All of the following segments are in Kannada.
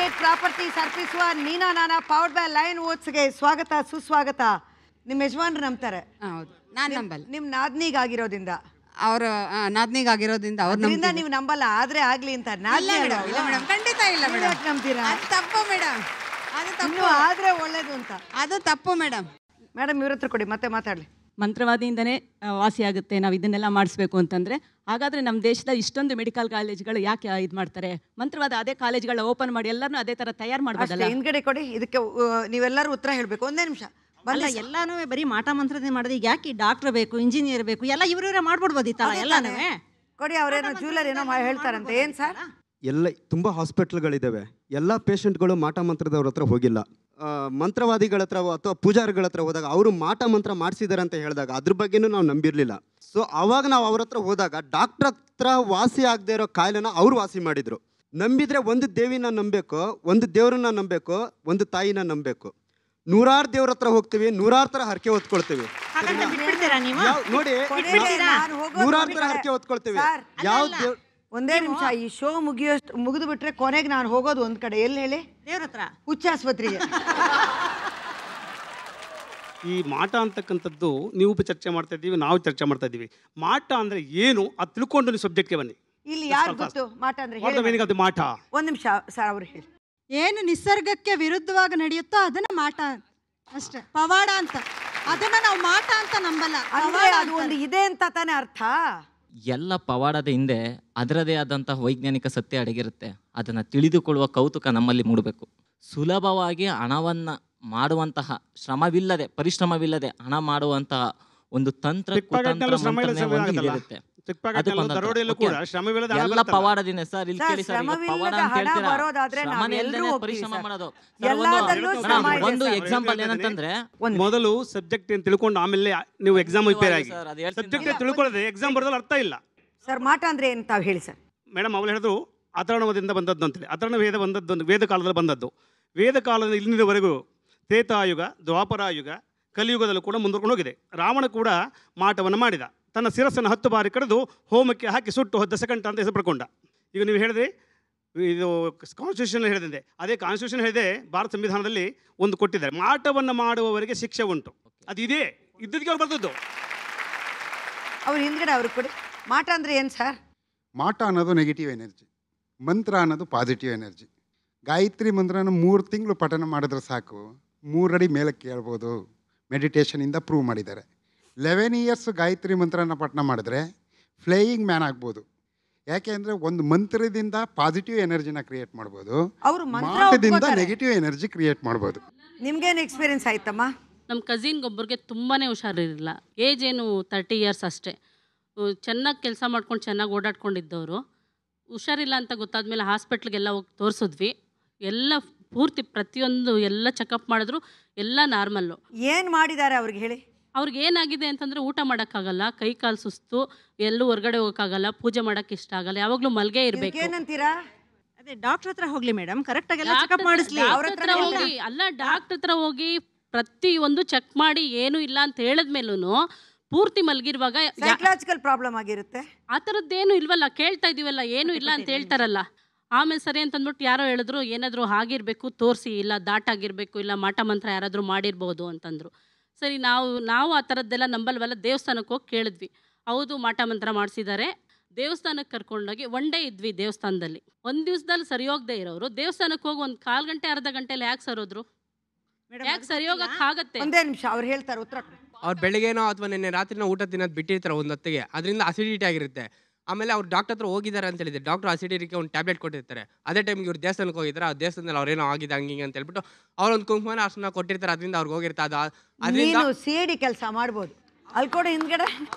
ಗೇಟ್ ಪ್ರಾಪರ್ಟೀಸ್ ಅರ್ಪಿಸುವ ನೀನಾ ನಾನಾ ಪವರ್ಡ್ ಬೈ ಲಯನ್ ಓಟ್ಸ್ಗೆ ಸ್ವಾಗತ ಸುಸ್ವಾಗತ. ನಿಮ್ಮ ಯಜಮಾನ್ರು ನಂಬ್ತಾರೆ? ಹೌದು, ನಾನು ನಂಬಲ್ಲ. ನಿಮ್ಮ ನಾದ್ನಿಗಾಗಿರೋದ್ರಿಂದ ಅವ್ರ ನಾದ್ನಿಗಾಗಿರೋದ್ರಿಂದ ಅವ್ರಿಂದ ನೀವು ನಂಬಲ್ಲ, ಆದ್ರೆ ಆಗ್ಲಿ ಅಂತ. ಮೇಡಮ್ ಖಂಡಿತ ಇಲ್ಲ ಮೇಡಮ್. ನಂಬ್ತೀರಾ? ಅದು ತಪ್ಪು ಮೇಡಮ್, ಅದು ತಪ್ಪು. ಆದ್ರೆ ಒಳ್ಳೇದು ಅಂತ. ಅದು ತಪ್ಪು ಮೇಡಮ್. ಮೇಡಮ್ ಇವ್ರ ಹತ್ರ ಕೊಡಿ, ಮತ್ತೆ ಮಾತಾಡ್ಲಿ. ಮಂತ್ರವಾದಿಯಿಂದನೇ ವಾಸಿಯಾಗುತ್ತೆ, ನಾವು ಇದನ್ನೆಲ್ಲ ಮಾಡಿಸ್ಬೇಕು ಅಂತಂದರೆ. ಹಾಗಾದರೆ ನಮ್ಮ ದೇಶದ ಇಷ್ಟೊಂದು ಮೆಡಿಕಲ್ ಕಾಲೇಜ್ಗಳು ಯಾಕೆ ಇದು ಮಾಡ್ತಾರೆ? ಮಂತ್ರವಾದ ಅದೇ ಕಾಲೇಜ್ಗಳ ಓಪನ್ ಮಾಡಿ ಎಲ್ಲರನ್ನೂ ಅದೇ ಥರ ತಯಾರು ಮಾಡ್ಬೋದಲ್ಲ? ಹಿಂದ್ಗಡೆ ಕೊಡಿ, ಇದಕ್ಕೆ ನೀವೆಲ್ಲರೂ ಉತ್ತರ ಹೇಳಬೇಕು. ಒಂದೇ ನಿಮಿಷ. ಅಲ್ಲ, ಎಲ್ಲಾನು ಬರೀ ಮಾಟ ಮಂತ್ರದಿಂದ ಮಾಡೋದು. ಈಗ ಯಾಕೆ ಡಾಕ್ಟರ್ ಬೇಕು, ಇಂಜಿನಿಯರ್ ಬೇಕು, ಎಲ್ಲ ಇವರೇ ಮಾಡ್ಬಿಡ್ಬೋದಿತ್ತಲ್ಲ ಎಲ್ಲಾನು. ಕೊಡಿ, ಅವ್ರೇನೋ ಜ್ಯುವೆಲರ್ ಏನೋ ಹೇಳ್ತಾರಂತೆ. ಏನು ಸರ್? ಎಲ್ಲ ತುಂಬ ಹಾಸ್ಪಿಟ್ಲ್ಗಳಿದ್ದಾವೆ. ಎಲ್ಲ ಪೇಷಂಟ್ಗಳು ಮಾಟ ಮಂತ್ರದವ್ರ ಹತ್ರ ಹೋಗಿಲ್ಲ. ಮಂತ್ರವಾದಿಗಳ ಹತ್ರ ಅಥವಾ ಪೂಜಾರಿಗಳ ಹತ್ರ ಹೋದಾಗ ಅವರು ಮಾಟ ಮಂತ್ರ ಮಾಡಿಸಿದ್ದಾರೆ ಅಂತ ಹೇಳಿದಾಗ ಅದ್ರ ಬಗ್ಗೆನೂ ನಾವು ನಂಬಿರಲಿಲ್ಲ. ಸೊ ಆವಾಗ ನಾವು ಅವ್ರ ಹತ್ರ ಹೋದಾಗ ಡಾಕ್ಟ್ರ್ ಹತ್ರ ವಾಸಿ ಆಗದೆ ಇರೋ ಕಾಯಿಲೆನ ಅವ್ರು ವಾಸಿ ಮಾಡಿದರು. ನಂಬಿದರೆ ಒಂದು ದೇವಿನ ನಂಬಬೇಕು, ಒಂದು ದೇವ್ರನ್ನ ನಂಬಬೇಕು, ಒಂದು ತಾಯಿನ ನಂಬಬೇಕು. ನೂರಾರು ದೇವ್ರ ಹತ್ರ ಹೋಗ್ತೀವಿ, ನೂರಾರು ಥರ ಹರಕೆ ಹೊತ್ಕೊಳ್ತೀವಿ. ನೋಡಿ, ನೂರಾರು ಥರ ಹರಕೆ ಹೊತ್ಕೊಳ್ತೀವಿ. ಯಾವ ದೇವ್ರ ಒಂದೇ ನಿಮಿಷ, ಈ ಶೋ ಮುಗಿದು ಬಿಟ್ರೆ ಕೊನೆಗೆ ನಾನು ಹೋಗೋದು ಒಂದ್ ಕಡೆ. ಎಲ್ಲಿ ಹೇಳಿ? ದೇವ್ರ ಹತ್ರ, ಹುಚ್ಚಾಸ್ಪತ್ರೆಗೆ. ಈ ಮಾಟ ಅಂತಕ್ಕಂಥದ್ದು ನೀವು ಚರ್ಚೆ ಮಾಡ್ತಾ ಇದ್ದೀವಿ, ನಾವು ಚರ್ಚೆ ಮಾಡ್ತಾ ಇದ್ದೀವಿ. ಮಾಟ ಅಂದ್ರೆ ಏನು ಅದು ತಿಳ್ಕೊಂಡು ನೀವು ಸಬ್ಜೆಕ್ಟ್ಗೆ ಬನ್ನಿ. ಇಲ್ಲಿ ಯಾರು ಗೊತ್ತು ಮಾಟ ಅಂದ್ರೆ? ಮಾಟ ಒಂದ್ ನಿಮಿಷ ಸರ್, ಅವ್ರು ಹೇಳಿ. ಏನು ನಿಸರ್ಗಕ್ಕೆ ವಿರುದ್ಧವಾಗಿ ನಡೆಯುತ್ತೋ ಅದನ್ನ ಮಾಟ ಅಷ್ಟೇ, ಪವಾಡ ಅಂತ. ಅದನ್ನ ನಾವು ಮಾಟ ಅಂತ ನಂಬಲ್ಲ. ಅದು ಒಂದು ಇದೆ ಅಂತ ತಾನೇ ಅರ್ಥ. ಎಲ್ಲ ಪವಾಡದ ಹಿಂದೆ ಅದರದೇ ಆದಂತಹ ವೈಜ್ಞಾನಿಕ ಸತ್ಯ ಅಡಗಿರುತ್ತೆ. ಅದನ್ನು ತಿಳಿದುಕೊಳ್ಳುವ ಕೌತುಕ ನಮ್ಮಲ್ಲಿ ಮೂಡಬೇಕು. ಸುಲಭವಾಗಿ ಹಣವನ್ನು ಮಾಡುವಂತಹ ಶ್ರಮವಿಲ್ಲದೆ, ಪರಿಶ್ರಮವಿಲ್ಲದೆ ಹಣ ಮಾಡುವಂತಹ ಒಂದು ತಂತ್ರ ಇರುತ್ತೆ. ಎಲ್ಲ ಪವಾಡದಿಂದ ಸರ್, ಇಲ್ಲಿ ಕೇಳಿ ಸರ್, ಪವಾಡ ಅಂತ ಹೇಳ್ತೀರಾ, ಪರಿಶ್ರಮ ಮಾಡೋದು. ಒಂದು ಎಕ್ಸಾಂಪಲ್ ಏನಂತಂದ್ರೆ, ಮೊದಲು ಸಬ್ಜೆಕ್ಟ್ ಏನು ತಿಳ್ಕೊಂಡು ಆಮೇಲೆ ನೀವು ಎಕ್ಸಾಮ್ ಪ್ರಿಪೇರ್ ಆಗಿ. ಸಬ್ಜೆಕ್ಟ್ ತಿಳ್ಕೊಳ್ಳೋದು ಎಕ್ಸಾಮ್ ಬರೋದ್ರಲ್ಲಿ ಅರ್ಥ ಇಲ್ಲ ಸರ್. ಮಾಟ ಅಂದ್ರೆ ಏನು ತಾವು ಹೇಳಿ ಸರ್. ಮೇಡಮ್ ಅವ್ರು ಹೇಳಿದ್ರು ಅಥರ್ವಣದಿಂದ ಬಂದದ್ದು ಅಂತೇಳಿ. ಅಥರ್ವಣ ವೇದ ಬಂದದ್ದು ವೇದ ಕಾಲದಲ್ಲಿ ಬಂದದ್ದು. ವೇದ ಕಾಲದಿಂದ ಇಲ್ಲಿನವರೆಗೂ ತ್ರೇತಾಯುಗ, ದ್ವಾಪರಾಯುಗ, ಕಲಿಯುಗದಲ್ಲೂ ಕೂಡ ಮುಂದುವರ್ಕೊಂಡು ಹೋಗಿದೆ. ರಾವಣ ಕೂಡ ಮಾಟವನ್ನು ಮಾಡಿದ. ತನ್ನ ಶಿರಸ್ಸನ್ನು 10 ಬಾರಿ ಕಡಿದು ಹೋಮಕ್ಕೆ ಹಾಕಿ ಸುಟ್ಟು ದಶಕಂಠ ಅಂತ ಹೆಸರು ಪಡ್ಕೊಂಡ. ಈಗ ನೀವು ಹೇಳಿದ್ರೆ ಇದು ಕಾನ್ಸ್ಟಿಟ್ಯೂಷನ್ ಹೇಳಿದೆ, ಅದೇ ಕಾನ್ಸ್ಟಿಟ್ಯೂಷನ್ ಹೇಳಿದೆ. ಭಾರತ ಸಂವಿಧಾನದಲ್ಲಿ ಒಂದು ಕೊಟ್ಟಿದ್ದಾರೆ, ಮಾಟವನ್ನು ಮಾಡುವವರಿಗೆ ಶಿಕ್ಷೆ ಉಂಟು. ಅದು ಇದೇ ಇದ್ದದಕ್ಕೆ ಅವ್ರು ಬರ್ತದ್ದು. ಅವ್ರು ಹಿಂದ್ಗಡೆ ಅವ್ರಿಗೆ ಕೊಡಿ. ಮಾಟ ಅಂದ್ರೆ ಏನು ಸರ್? ಮಾಟ ಅನ್ನೋದು ನೆಗೆಟಿವ್ ಎನರ್ಜಿ, ಮಂತ್ರ ಅನ್ನೋದು ಪಾಸಿಟಿವ್ ಎನರ್ಜಿ. ಗಾಯತ್ರಿ ಮಂತ್ರನ 3 ತಿಂಗಳು ಪಠನ ಮಾಡಿದ್ರೆ ಸಾಕು, 3 ಅಡಿ ಮೇಲಕ್ಕೆ ಕೇಳ್ಬೋದು. ಮೆಡಿಟೇಷನಿಂದ ಪ್ರೂವ್ ಮಾಡಿದ್ದಾರೆ. 11 ಇಯರ್ಸ್ ಗಾಯತ್ರಿ ಮಂತ್ರನ ಪಠನ ಮಾಡಿದ್ರೆ ಫ್ಲೈಯಿಂಗ್ ಮ್ಯಾನ್ ಆಗ್ಬೋದು. ಯಾಕೆ ಅಂದರೆ ಒಂದು ಮಂತ್ರದಿಂದ ಪಾಸಿಟಿವ್ ಎನರ್ಜಿನ ಕ್ರಿಯೇಟ್ ಮಾಡ್ಬೋದು, ಮಾಟದಿಂದ ನೆಗೆಟಿವ್ ಎನರ್ಜಿ ಕ್ರಿಯೇಟ್ ಮಾಡ್ಬೋದು. ನಿಮ್ಗೇನು ಎಕ್ಸ್ಪೀರಿಯನ್ಸ್ ಆಯ್ತಮ್ಮ? ನಮ್ಮ ಕಸಿನ್ಗೊಬ್ಬರಿಗೆ ತುಂಬಾ ಹುಷಾರಿರಲಿಲ್ಲ. ಏಜ್ ಏನು 30 ಇಯರ್ಸ್ ಅಷ್ಟೇ. ಚೆನ್ನಾಗಿ ಕೆಲಸ ಮಾಡ್ಕೊಂಡು ಚೆನ್ನಾಗಿ ಓಡಾಡ್ಕೊಂಡಿದ್ದವರು. ಹುಷಾರಿಲ್ಲ ಅಂತ ಗೊತ್ತಾದ್ಮೇಲೆ ಹಾಸ್ಪಿಟ್ಲಿಗೆಲ್ಲ ಹೋಗಿ ತೋರಿಸಿದ್ವಿ. ಎಲ್ಲ ಪೂರ್ತಿ ಪ್ರತಿಯೊಂದು ಎಲ್ಲ ಚೆಕಪ್ ಮಾಡಿದ್ರು, ಎಲ್ಲ ನಾರ್ಮಲ್ಲು. ಏನು ಮಾಡಿದ್ದಾರೆ ಅವ್ರಿಗೆ ಹೇಳಿ? ಅವ್ರಿಗೆ ಏನಾಗಿದೆ ಅಂತಂದರೆ, ಊಟ ಮಾಡೋಕ್ಕಾಗಲ್ಲ, ಕೈ ಕಾಲು ಸುಸ್ತು, ಎಲ್ಲೂ ಹೊರಗಡೆ ಹೋಗೋಕ್ಕಾಗಲ್ಲ, ಪೂಜೆ ಮಾಡೋಕ್ಕೆ ಇಷ್ಟ ಆಗಲ್ಲ, ಯಾವಾಗಲೂ ಮಲ್ಗೆ ಇರಬೇಕು. ಏನಂತೀರಾ? ಅದೇ ಡಾಕ್ಟರ್ ಹತ್ರ ಹೋಗ್ಲಿ ಮೇಡಮ್, ಕರೆಕ್ಟಾಗಿ ಎಲ್ಲ ಚೆಕಪ್ ಮಾಡಿಸ್ಲಿ. ಅಲ್ಲ, ಡಾಕ್ಟರ್ ಹತ್ರ ಹೋಗಿ ಪ್ರತಿಯೊಂದು ಚೆಕ್ ಮಾಡಿ ಏನೂ ಇಲ್ಲ ಅಂತ ಹೇಳಿದ್ಮೇಲೂ ಪೂರ್ತಿ ಮಲಗಿರುವಾಗ ಸೈಕಲಾಜಿಕಲ್ ಪ್ರಾಬ್ಲಮ್ ಆಗಿರುತ್ತೆ. ಆ ಥರದ್ದೇನು ಇಲ್ವಲ್ಲ, ಕೇಳ್ತಾ ಇದೀವಲ್ಲ, ಏನೂ ಇಲ್ಲ ಅಂತ ಹೇಳ್ತಾರಲ್ಲ. ಆಮೇಲೆ ಸರಿ ಅಂತಂದ್ಬಿಟ್ಟು ಯಾರೋ ಹೇಳಿದ್ರು, ಏನಾದರೂ ಆಗಿರಬೇಕು ತೋರಿಸಿ, ಇಲ್ಲ ದಾಟಾಗಿರಬೇಕು, ಇಲ್ಲ ಮಾಟ ಮಂತ್ರ ಯಾರಾದರೂ ಮಾಡಿರ್ಬೋದು ಅಂತಂದರು. ಸರಿ, ನಾವು ಆ ಥರದ್ದೆಲ್ಲ ನಂಬಲ್ವಲ್ಲ. ದೇವಸ್ಥಾನಕ್ಕೆ ಹೋಗಿ ಕೇಳಿದ್ವಿ. ಹೌದು, ಮಾಟ ಮಂತ್ರ ಮಾಡಿಸಿದ್ದಾರೆ. ದೇವಸ್ಥಾನಕ್ಕೆ ಕರ್ಕೊಂಡೋಗಿ 1 ಡೇ ಇದ್ವಿ ದೇವಸ್ಥಾನದಲ್ಲಿ. 1 ದಿವಸದಲ್ಲಿ ಸರಿ ಹೋಗದೆ ಇರೋರು ದೇವಸ್ಥಾನಕ್ಕೆ ಹೋಗಿ 1/4 ಗಂಟೆ ಅರ್ಧ ಗಂಟೆಯಲ್ಲಿ ಯಾಕೆ ಸರೋದ್ರು? ಯಾಕೆ ಸರಿ ಹೋಗಕ್ಕಾಗತ್ತೆ? ಒಂದೇ ನಿಮಿಷ, ಅವ್ರು ಹೇಳ್ತಾರೆ ಉತ್ತರ. ಅವ್ರು ಬೆಳಗ್ಗೆನೋ ಅಥವಾ ನಿನ್ನೆ ರಾತ್ರಿನೋ ಊಟ ತಿನ್ನೋದು ಬಿಟ್ಟಿರ್ತಾರೆ ಒಂದು ಹೊತ್ತಿಗೆ, ಅದರಿಂದ ಅಸಿಡಿಟಿ ಆಗಿರುತ್ತೆ. ಆಮೇಲೆ ಅವ್ರು ಡಾಕ್ಟರ್ ಹತ್ರ ಹೋಗಿದ್ದಾರೆ ಅಂತ ಹೇಳಿದ್ರೆ, ಡಾಕ್ಟರ್ ಅಸಿಡಿಟಿಗೆ ಒಂದು ಟ್ಯಾಬ್ಲೆಟ್ ಕೊಟ್ಟಿರ್ತಾರೆ. ಅದೇ ಟೈಮ್ಗೆ ಇವ್ರು ದೇವಸ್ಥಾನಕ್ಕೆ ಹೋಗಿದ್ದಾರೆ. ಆ ದೇವಸ್ಥಾನದಲ್ಲಿ ಅವ್ರೇನೋ ಆಗಿದೆ ಹಂಗೆ ಅಂತ ಹೇಳ್ಬಿಟ್ಟು ಅವ್ರೊಂದು ಕುಂಕುಮನ ಅರ್ಶನ ಕೊಟ್ಟಿರ್ತಾರೆ. ಅದರಿಂದ ಅವ್ರಿಗೆ ಹೋಗಿರ್ತಾರೆ. ಅದರಿಂದ ಸಿಡಿ ಕೆಲಸ ಮಾಡ್ಬೋದು. ಅಲ್ಲಿ ಕೂಡ ಹಿಂದ್ಗಡೆ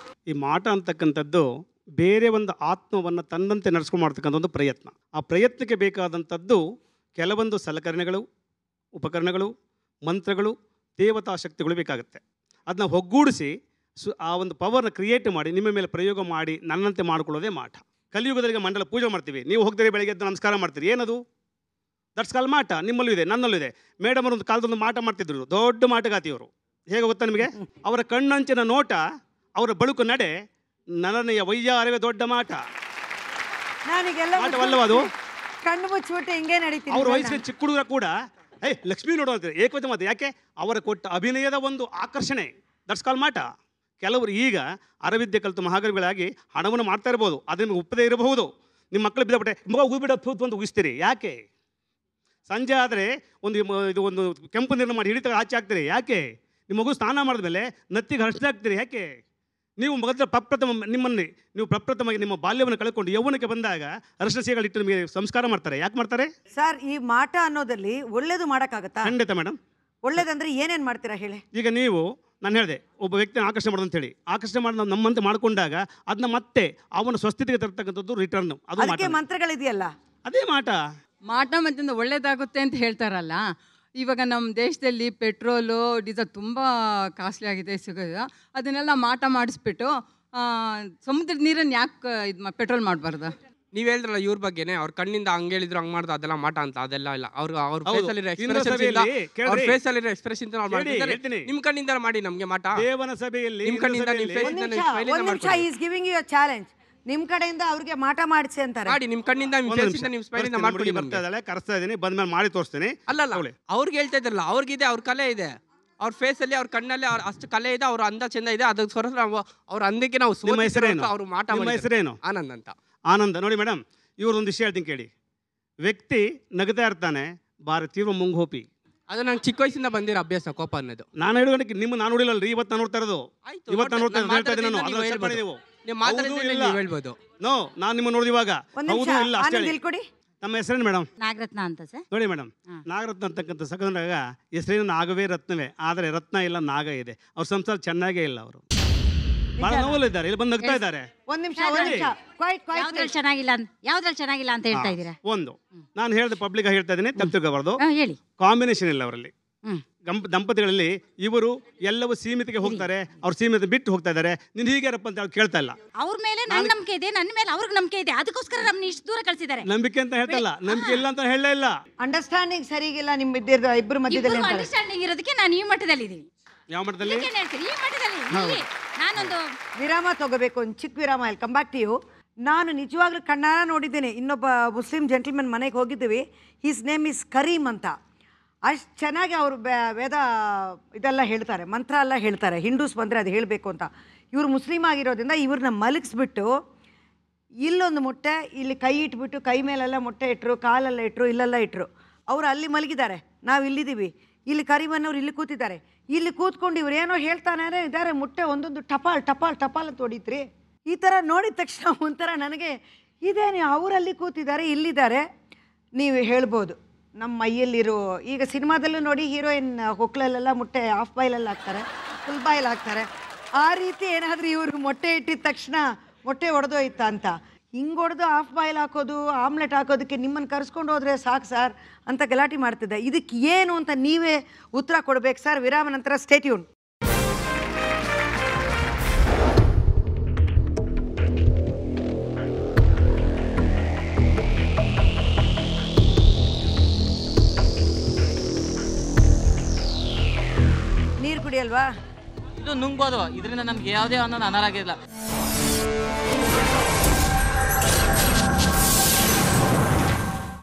ಈ ಮಾಟ ಅಂತಕ್ಕಂಥದ್ದು ಬೇರೆ ಒಂದು ಆತ್ಮವನ್ನು ತನ್ನಂತೆ ನಡೆಸ್ಕೊಂಡು ಮಾಡ್ತಕ್ಕಂಥ ಒಂದು ಪ್ರಯತ್ನ. ಆ ಪ್ರಯತ್ನಕ್ಕೆ ಬೇಕಾದಂಥದ್ದು ಕೆಲವೊಂದು ಸಲಕರಣೆಗಳು, ಉಪಕರಣಗಳು, ಮಂತ್ರಗಳು, ದೇವತಾ ಶಕ್ತಿಗಳು ಬೇಕಾಗುತ್ತೆ. ಅದನ್ನ ಒಗ್ಗೂಡಿಸಿ ಆ ಒಂದು ಪವರ್ನ ಕ್ರಿಯೇಟ್ ಮಾಡಿ ನಿಮ್ಮ ಮೇಲೆ ಪ್ರಯೋಗ ಮಾಡಿ ನನ್ನಂತೆ ಮಾಡ್ಕೊಳ್ಳೋದೇ ಮಾಟ. ಕಲಿಯುಗದಲ್ಲಿ ಮಂಡಲ ಪೂಜೆ ಮಾಡ್ತೀವಿ. ನೀವು ಹೋಗ್ತೀರಿ, ಬೆಳಗ್ಗೆ ಎದ್ದು ನಮಸ್ಕಾರ ಮಾಡ್ತೀರಿ. ಏನದು? ದಟ್ಸ್ ಕಾಲ್ ಮಾಟ. ನಿಮ್ಮಲ್ಲೂ ಇದೆ, ನನ್ನಲ್ಲೂ ಇದೆ. ಮೇಡಮ್ ಅವರು ಒಂದು ಕಾಲದೊಂದು ಮಾಟ ಮಾಡ್ತಿದ್ರು, ದೊಡ್ಡ ಮಾಟಗಾತಿಯವರು. ಹೇಗೆ ಗೊತ್ತಾ ನಿಮಗೆ? ಅವರ ಕಣ್ಣಂಚಿನ ನೋಟ, ಅವರ ಬಳುಕು ನಡೆ, ನಲನೆಯ ವೈಯಾರವೇ ದೊಡ್ಡ ಮಾಟ. ನಾನೀಗೆಲ್ಲ ಮಾಟವಲ್ಲವ ಅದು? ಕಣ್ಣು ಮುಚ್ಚಿಬಿಟ್ಟು ಹಿಂಗೆ ನಡೀತೀನಿ ಅವ್ರ ವಯಸ್ಸಿನ ಚಿಕ್ಕ ಹುಡುಗರ ಕೂಡ ಲಕ್ಷ್ಮಿ ನೋಡು ಅಂತಾರೆ ಏಕವಚನ ಮಾತು. ಯಾಕೆ? ಅವರ ಕೊಟ್ಟ ಅಭಿನಯದ ಒಂದು ಆಕರ್ಷಣೆ, ದಟ್ಸ್ ಕಾಲ್ ಮಾಟ. ಕೆಲವರು ಈಗ ಅರವಿದ್ಯೆ ಕಲಿತು ಮಹಾಗವಿಗಳಾಗಿ ಹಣವನ್ನು ಮಾಡ್ತಾ ಇರ್ಬೋದು, ಅದು ನಿಮಗೆ ಒಪ್ಪದೇ ಇರಬಹುದು. ನಿಮ್ಮ ಮಕ್ಕಳು ಬಿದ್ದಬಿಟ್ಟೆ ಮಗ ಉಗಿಬಿಡ ಅಂತ ಉಗಿಸ್ತೀರಿ. ಯಾಕೆ? ಸಂಜೆ ಆದರೆ ಇದು ಒಂದು ಕೆಂಪು ನೀರನ್ನು ಮಾಡಿ ಹಿಡಿತ ಆಚೆ ಹಾಕ್ತೀರಿ. ಯಾಕೆ? ನಿಮ್ಮ ಮಗು ಸ್ನಾನ ಮಾಡಿದ್ಮೇಲೆ ನತ್ತಿಗೆ ಹರ್ಷಣೆ ಹಾಕ್ತೀರಿ. ಯಾಕೆ? ನೀವು ಮೊದಲ ಪ್ರಪ್ರಥಮವಾಗಿ ನಿಮ್ಮ ಬಾಲ್ಯವನ್ನು ಕಳ್ಕೊಂಡು ಯೌವನಕ್ಕೆ ಬಂದಾಗ ಅರಶಿನ ಸಿಹಿಗಳಿಟ್ಟು ನಿಮಗೆ ಸಂಸ್ಕಾರ ಮಾಡ್ತಾರೆ. ಯಾಕೆ ಮಾಡ್ತಾರೆ ಸರ್? ಈ ಮಾಟ ಅನ್ನೋದಲ್ಲಿ ಒಳ್ಳೇದು ಮಾಡೋಕ್ಕಾಗತ್ತಾ? ಖಂಡಿತ ಮೇಡಮ್. ಒಳ್ಳೇದಂದ್ರೆ ಏನೇನು ಮಾಡ್ತೀರಾ ಹೇಳಿ? ಈಗ ನೀವು ನಾನು ಹೇಳಿದೆ ಒಬ್ಬ ವ್ಯಕ್ತಿನ ಆಕರ್ಷಣೆ ಮಾಡೋದು ಅಂತೇಳಿ, ಆಕರ್ಷಣೆ ಮಾಡಿ ನಾವು ನಮ್ಮಂತೆ ಮಾಡ್ಕೊಂಡಾಗ ಅದನ್ನ ಮತ್ತೆ ಅವನ ಸ್ವಸ್ಥಿತಿಗೆ ತರ್ತಕ್ಕಂಥದ್ದು ರಿಟರ್ನ್. ಅದು ಮಂತ್ರಗಳಿದೆಯಲ್ಲ, ಅದೇ ಮಾಟ. ಮಾಟ ಮದ್ದಿಂದ ಒಳ್ಳೇದಾಗುತ್ತೆ ಅಂತ ಹೇಳ್ತಾರಲ್ಲ. ಇವಾಗ ನಮ್ಮ ದೇಶದಲ್ಲಿ ಪೆಟ್ರೋಲು ಡೀಸೆಲ್ ತುಂಬ ಕಾಸ್ಟ್ಲಿ ಆಗಿದೆ ಸಿಗೋದು. ಅದನ್ನೆಲ್ಲ ಮಾಟ ಮಾಡಿಸ್ಬಿಟ್ಟು ಸಮುದ್ರದ ನೀರನ್ನು ಯಾಕೆ ಪೆಟ್ರೋಲ್ ಮಾಡಬಾರ್ದು? ನೀವು ಹೇಳಿದ್ರಲ್ಲ ಇವ್ರ ಬಗ್ಗೆನೆ, ಅವ್ರ ಕಣ್ಣಿಂದ ಹಂಗೆ ಹೇಳಿದ್ರು ಹಂಗೆ ಮಾಡ್ದು ಅದೆಲ್ಲ ಮಾಟ ಅಂತ. ಅದೆಲ್ಲ ಇಲ್ಲ. ಅವ್ರ ಫೇಸಲ್ಲಿರೋ ಎಕ್ಸ್ಪ್ರೆಷನ್ ನಿಮ್ಮ ಕಣ್ಣಿಂದ ಮಾಡಿ ನಮಗೆ ಮಾಟ. ದೇವನ ಸಭೆಯಲ್ಲಿ ನಿಮ್ಮ ಕಣ್ಣಿಂದ ಚಾಲೆಂಜ್ ನಿಮ್ಮ ಕಡೆಯಿಂದ ಅವ್ರಿಗೆ ಮಾಟ ಮಾಡಿಸಿ ಅಂತಾರೆ. ಮಾಡಿ ನಿಮ್ಮ ಕಣ್ಣಿಂದ ನಿಮ್ಮ ಸ್ಮೈಲಿಂದ ಮಾಡ್ಬಿಡಿ. ಕರೆಸ್ತಾ ಇದ್ದೀನಿ, ಬಂದ್ಮೇಲೆ ಮಾಡಿ ತೋರಿಸ್ತೀನಿ. ಅಲ್ಲ ಅವ್ರಿಗೆ ಹೇಳ್ತಾ ಇದ್ರಲ್ಲ, ಅವ್ರಿಗಿದೆ, ಅವ್ರ ಕಲೆ ಇದೆ, ಅವ್ರ ಫೇಸಲ್ಲಿ ಅವ್ರ ಕಣ್ಣಲ್ಲಿ ಅವ್ರ ಅಷ್ಟು ಕಲೆ ಇದೆ, ಅವ್ರ ಅಂದ ಚಂದ ಇದೆ. ಅದಕ್ಕೆ ಸ್ವರ ಅವ್ರ ಅಂದಕ್ಕೆ ನಾವು ಅವ್ರು ಮಾಟ. ನಿಮ್ಮ ಹೆಸರೇನು? ಆನಂದ್ ಅಂತ. ಆನಂದ. ನೋಡಿ ಮೇಡಮ್, ಇವ್ರದೊಂದು ವಿಷಯ ಹೇಳ್ತೀನಿ ಕೇಳಿ. ವ್ಯಕ್ತಿ ನಗತಾ ಇರ್ತಾನೆ, ತೀವ್ರ ಮುಂಗೋಪಿ. ಅದು ನಂಗೆ ಚಿಕ್ಕ ವಯಸ್ಸಿಂದ ಬಂದಿರೋ ಅಭ್ಯಾಸ, ಕೋಪ ಅನ್ನೋದು. ನಾನು ಹೇಳೋದಕ್ಕೆ ನಾನು ನೋಡಿಲ್ಲಲ್ರಿ, ಇವತ್ತು ನಾನು ನೋಡ್ತಾ ಇರೋದು. ಇವತ್ತು ನಾನು ನೋಡ್ತಾ ಇದ್ದೀನಿ. ನಾನು ನಿಮ್ಮ ನೋಡಿದ ಇವಾಗ ಹೌದು ಇಲ್ಲ ಅಷ್ಟೇ. ನಮ್ಮ ಹೆಸರೇನು ಮೇಡಮ್? ನಾಗರತ್ನ ಅಂತ ಸರ್. ನೋಡಿ ಮೇಡಮ್, ನಾಗರತ್ನ ಅಂತಕ್ಕಂಥ ಸಕಂದಾಗ ಹೆಸರೇನು ನಾಗವೇ ರತ್ನವೇ, ಆದರೆ ರತ್ನ ಇಲ್ಲ, ನಾಗ ಇದೆ. ಅವ್ರ ಸಂಸಾರ ಚೆನ್ನಾಗೇ ಇಲ್ಲ. ಅವರು ಬಹಳ ನೋವಲ್ಲಿದ್ದಾರೆ, ಇಲ್ಲಿ ಬಂದು ನಗ್ತಾ ಇದ್ದಾರೆ. ಒಂದ್ ನಿಮಿಷ ಚೆನ್ನಾಗಿಲ್ಲ ಅಂತ ಹೇಳ್ತಾ ಇದ್ದೀರಾ? ಒಂದು ನಾನು ಹೇಳಿದ ಪಬ್ಲಿಕ್ ಹೇಳ್ತಾ ಇದ್ದೀನಿ, ತಪ್ಪು ತಿಳ್ಕೋಬಾರ್ದು. ಹೇಳಿ. ಕಾಂಬಿನೇಷನ್ ಇಲ್ಲ ಅವರಲ್ಲಿ. ದಂಪತಿಗಳಲ್ಲಿ ಇವರು ಎಲ್ಲವೂ ಸೀಮಿತಿಗೆ ಹೋಗ್ತಾರೆ, ಅವ್ರು ಸೀಮಿತ ಬಿಟ್ಟು ಹೋಗ್ತಾ ಇದ್ದಾರೆ. ನೀನು ಹೀಗೇರಪ್ಪ ಅಂತ ಹೇಳಿ ಕೇಳ್ತಾ ಇಲ್ಲ. ಅವ್ರ ಮೇಲೆ ನನ್ನ ನಂಬಿಕೆ ಇದೆ, ನನ್ನ ಮೇಲೆ ಅವ್ರಿಗೆ ನಂಬಿಕೆ ಇದೆ, ಅದಕ್ಕೋಸ್ಕರ ನಮ್ಮನ್ನ ಇಷ್ಟು ದೂರ ಕಳಿಸಿದ್ದಾರೆ. ನಂಬಿಕೆ ಅಂತ ಹೇಳ್ತಲ್ಲ, ನಂಬಿಕೆ ಇಲ್ಲ ಅಂತ ಹೇಳಲೇ ಇಲ್ಲ. ಅಂಡರ್ಸ್ಟ್ಯಾಂಡಿಂಗ್ ಸರಿಗಿಲ್ಲ ನಿಮ್ಮ ಇಬ್ಬರು ಮಧ್ಯದಲ್ಲಿ. ಅಂಡರ್ಸ್ಟ್ಯಾಂಡಿಂಗ್ ಇರೋದಕ್ಕೆ ನಾನು ಈ ಮಟ್ಟದಲ್ಲಿ ಇದ್ದೀನಿ. ಯಾವ ಮಟ್ಟದಲ್ಲಿ? ಈ ಮಟ್ಟದಲ್ಲಿ ನಾನೊಂದು ವಿರಾಮ ತಗೋಬೇಕು, ಒಂದು ಚಿಕ್ಕ ವಿರಾಮ. ಇಲ್ಲಿ ಕಮ್ ಬ್ಯಾಕ್ ಟು ಯು. ನಾನು ನಿಜವಾಗ್ಲೂ ಕಣ್ಣಾರ ನೋಡಿದ್ದೇನೆ. ಇನ್ನೊಬ್ಬ ಮುಸ್ಲಿಂ ಜೆಂಟಲ್ಮನ್ ಮನೆಗೆ ಹೋಗಿದ್ದೀವಿ. ಹಿಸ್ ನೇಮ್ ಇಸ್ ಕರೀಮ್ ಅಂತ. ಅಷ್ಟು ಚೆನ್ನಾಗಿ ಅವರು ವೇದ ಇದೆಲ್ಲ ಹೇಳ್ತಾರೆ, ಮಂತ್ರ ಎಲ್ಲ ಹೇಳ್ತಾರೆ. ಹಿಂದೂಸ್ ಬಂದರೆ ಅದು ಹೇಳಬೇಕು ಅಂತ. ಇವರು ಮುಸ್ಲಿಮ್ ಆಗಿರೋದ್ರಿಂದ ಇವ್ರನ್ನ ಮಲಗಿಸ್ಬಿಟ್ಟು ಇಲ್ಲೊಂದು ಮೊಟ್ಟೆ, ಇಲ್ಲಿ ಕೈ ಇಟ್ಬಿಟ್ಟು ಕೈ ಮೇಲೆಲ್ಲ ಮೊಟ್ಟೆ ಇಟ್ಟರು, ಕಾಲೆಲ್ಲ ಇಟ್ಟರು, ಇಲ್ಲೆಲ್ಲ ಇಟ್ಟರು. ಅವರು ಅಲ್ಲಿ ಮಲಗಿದ್ದಾರೆ, ನಾವು ಇಲ್ಲಿದ್ದೀವಿ. ಇಲ್ಲಿ ಕರೀಮನ್ನವ್ರು ಇಲ್ಲಿ ಕೂತಿದ್ದಾರೆ. ಇಲ್ಲಿ ಕೂತ್ಕೊಂಡು ಇವ್ರು ಏನೋ ಹೇಳ್ತಾನೆ ಇದ್ದಾರೆ. ಮುಟ್ಟೆ ಒಂದೊಂದು ಟಪಾಲ್ ಟಪಾಲ್ ಟಪಾಲ್ ಅಂತ ಹೊಡಿತ್ರಿ. ಈ ಥರ ನೋಡಿದ ತಕ್ಷಣ ಒಂಥರ ನನಗೆ ಇದೇನು, ಅವರಲ್ಲಿ ಕೂತಿದ್ದಾರೆ, ಇಲ್ಲಿದ್ದಾರೆ. ನೀವು ಹೇಳ್ಬೋದು ನಮ್ಮ ಮೈಯಲ್ಲಿರೋ, ಈಗ ಸಿನಿಮಾದಲ್ಲೂ ನೋಡಿ ಹೀರೋಯಿನ್ ಹೊಕ್ಳಲ್ಲೆಲ್ಲ ಮೊಟ್ಟೆ ಹಾಫ್ ಬಾಯ್ಲಲ್ಲಿ ಹಾಕ್ತಾರೆ, ಫುಲ್ ಬಾಯ್ಲ್ ಹಾಕ್ತಾರೆ. ಆ ರೀತಿ ಏನಾದರೂ ಇವ್ರಿಗೆ ಮೊಟ್ಟೆ ಇಟ್ಟಿದ ತಕ್ಷಣ ಮೊಟ್ಟೆ ಒಡೆದೋಯ್ತಾ ಅಂತ ಹಿಂಗೆ ಹೊಡೆದು ಹಾಫ್ ಬಾಯ್ಲ್ ಹಾಕೋದು, ಆಮ್ಲೆಟ್ ಹಾಕೋದಕ್ಕೆ ನಿಮ್ಮನ್ನು ಕರೆಸ್ಕೊಂಡು ಹೋದರೆ ಸಾಕು ಸರ್ ಅಂತ ಗಲಾಟೆ ಮಾಡ್ತಿದ್ದೆ. ಇದಕ್ಕೆ ಏನು ಅಂತ ನೀವೇ ಉತ್ತರ ಕೊಡಬೇಕು ಸರ್. ವಿರಾಮ ನಂತರ ಸ್ಟೇ ಟ್ಯೂನ್. ನೀರು ಕುಡಿಯಲ್ವಾ? ಇದು ನುಂಗ್ಬೋದು, ಇದರಿಂದ ನಮ್ಗೆ ಯಾವುದೇ ಅನ್ನೋ ಅನಾರಾಗಿಲ್ಲ.